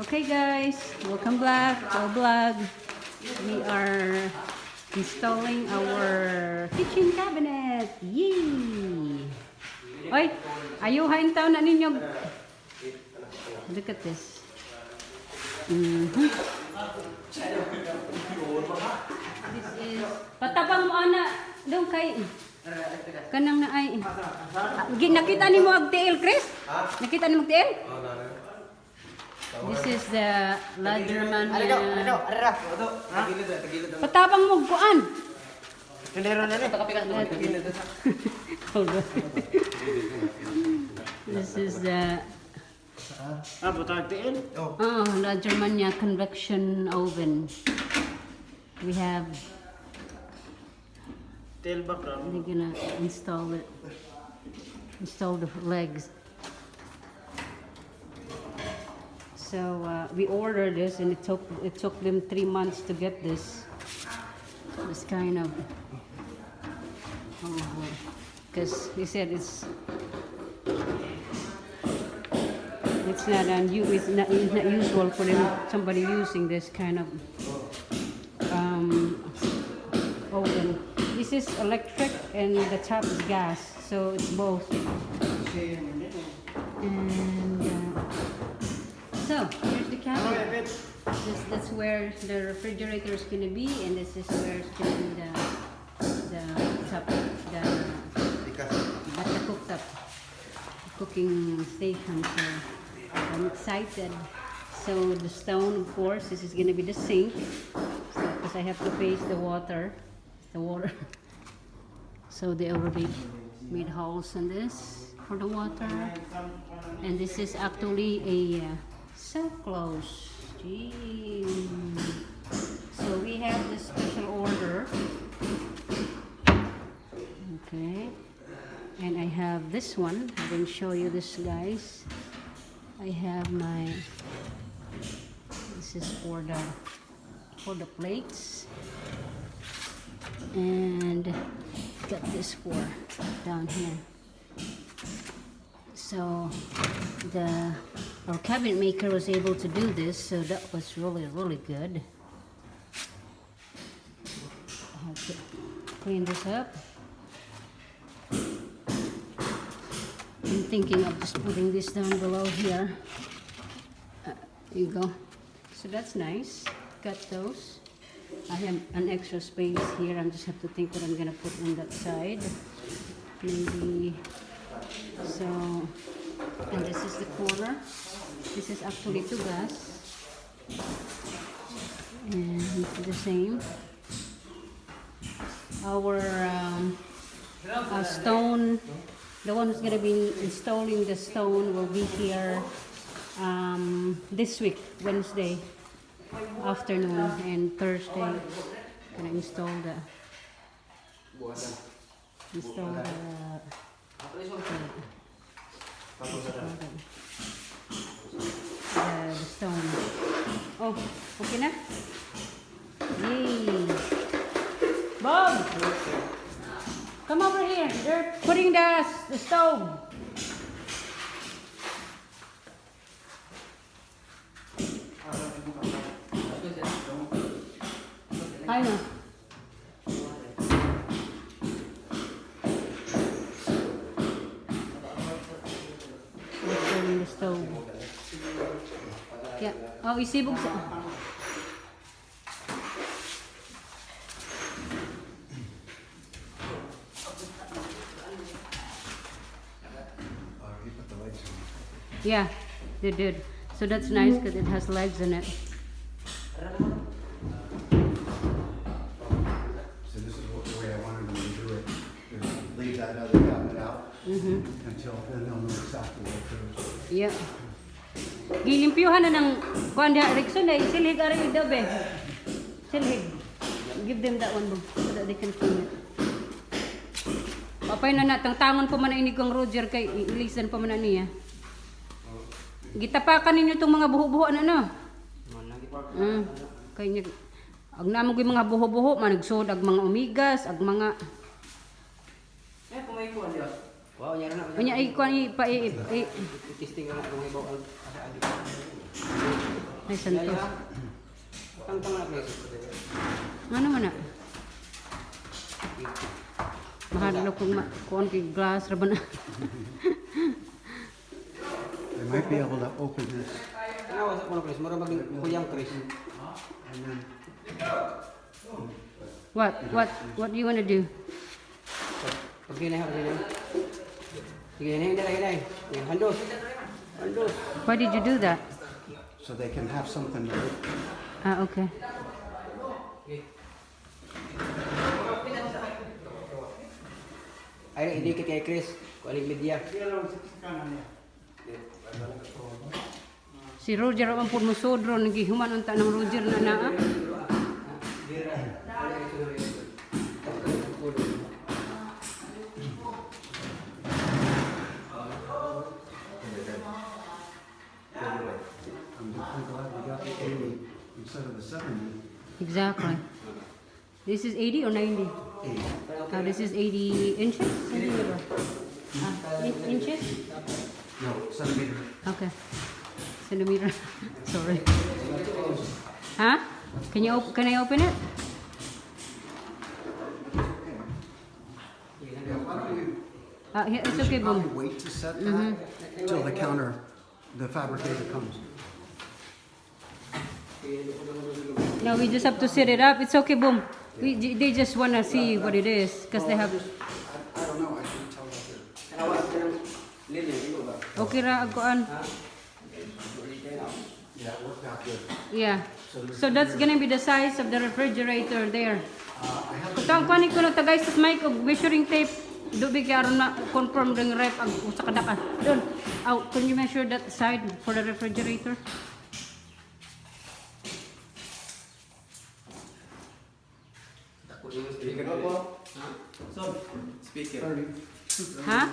Okay guys, welcome back to our vlog. We are installing our kitchen cabinet. Yay! Oy, ayuhain taon na ninyo. Look at this. This is patabang mo ana dong kay kanang na ay. Nakita ni mo ang tiil, Chris? Nakita ni mo ang tiil? This is the Guindulman. Patabang mo kuan. Hold on. This is the Guindulman convection oven. We have. We're gonna install it. Install the legs. So we ordered this, and it took them 3 months to get this. This kind of, because they said it's not usual for somebody using this kind of oven. This is electric and the top is gas, so it's both. And so here's the cabinet. That's where the refrigerator is going to be, and this is where it's going to be the top, the cooktop, cooking station. So I'm excited. So the stone, of course, this is going to be the sink, because I have to face the water. So they already made holes in this for the water, and this is actually a self-close. So we have this special order. Okay, and I have this one. I didn't show you this, guys. I have my. This is for the plates. And got this for down here. So our cabinet maker was able to do this, so that was really good. I have to clean this up. I'm thinking of just putting this down below here. There you go. So that's nice. Got those. I have an extra space here. I just have to think what I'm gonna put on that side. Maybe so. And this is the corner. This is actually 2 gas, and the same. Our stone. The one who's gonna be installing the stone will be here this week, Wednesday afternoon, and Thursday gonna install the stone. Oh, okay na? Yay! Bob! Come over here. They're putting the stove. I know. Installing the stove. Yeah. Oh, isibog sa. Yeah, they did. So that's nice because it has legs in it. Until then they'll know exactly what it is. Yeah. Gilimpyuhan na ng kuan diha Rickson ay silhig ari daw be. Silhig. Give them that one so that they can clean it. Papay na natang tangon pa man ini kong Roger kay ilisan pa man niya. Gitapakan ninyo tong mga buho-buho ano. Kay nya ag namo gyud mga buho-buho man nagsud ag mga omegas ag mga kumay ko ano. Wow, nya na. Nya ay kuan i testing na kung ibaw ang Ay, santos. Tang-tang na place. Ano man na? Mahal kung kuan kay glass ra ba na. They might be able to open this. Tanawa sa kuno Chris, mura maging kuyang Chris. And then What do you want to do? Pagkina ha, pagkina. Sige, hinay. Handos. Why did you do that? so they can have something to look. Ah, okay. Ay, idikit kay Chris. Kualing media. Si Roger ang pud mo sodro nagihuman unta ng Roger na naa. I'm glad we got the 80 instead of the 70. Exactly. This is 80 or 90? 80. This is 80 inches? Centimeter. Inches? No, centimeter. Okay. Centimeter. Sorry. Huh? Can I open it? Yeah, why don't you? Yeah, it's We okay, should probably boom. wait to set that till the fabricator comes. No, we just have to set it up. It's okay, boom. They just wanna see what it is because they have. I don't know, I can't tell what they're. Tanawa sa lili, ilo ba? Okay ra agkuan. Yeah, it worked out good. Yeah. So that's gonna be the size of the refrigerator there. I have Kutang kuan ko na tagay sa mic og measuring tape. Dubi kay aron na confirm ding ref ang usa ka daka. Don. Can you measure that side for the refrigerator? Speaker. 30. Ha?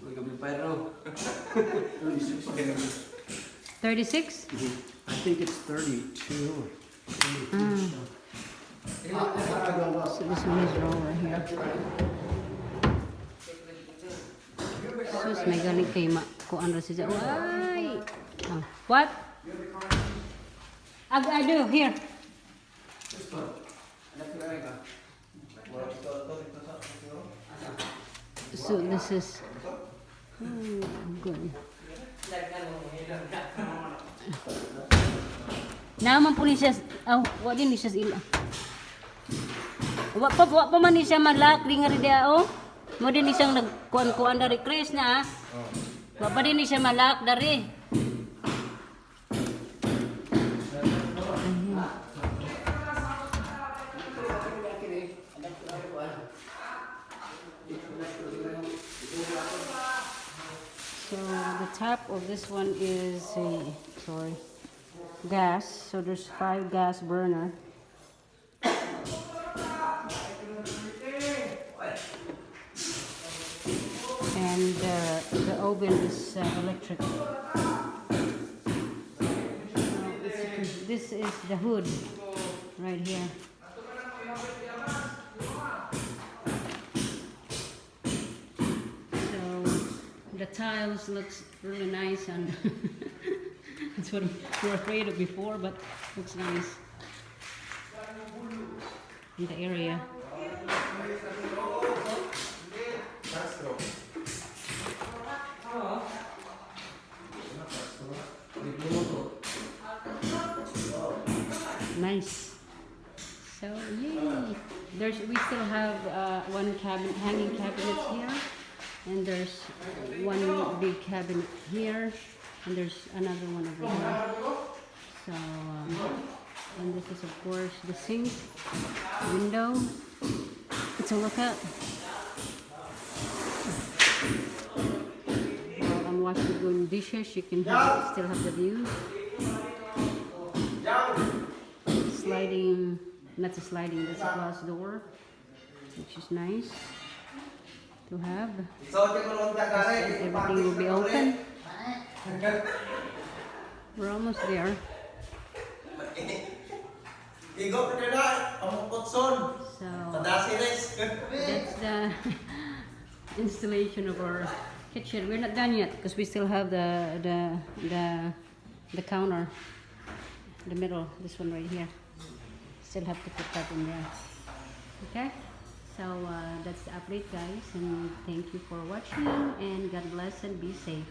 Uy, amplifier no. 36? I think it's 32 or 33. So this one is roller here. Sus, may galing kay kuan ra siya. Why? What? I do here. So this is good. Naman po ni siya, wa din ni siya ila. Wa pa man ni siya malak di nga ri dia Mo din ni siyang nagkuan-kuan dari Chris na. Wa pa din ni siya malak dari. So the top of this one is gas. So there's 5 gas burner. And the oven is electric. This is the hood right here. The tiles looks really nice and that's what we were afraid of before, but looks nice in the area. Nice. So yay! We still have one hanging cabinet here. And there's one big cabinet here, and there's another one over here. So, and this is of course the sink, window. It's a lookout. While I'm washing dishes, you can still have the view. Sliding, not a sliding, that's a glass door, which is nice to have. Everything will be open. We're almost there. So that's the installation of our kitchen. We're not done yet because we still have the counter. the middle, this one right here. Still have to put that in there. Okay? So that's the update, guys, and thank you for watching, and God bless and be safe.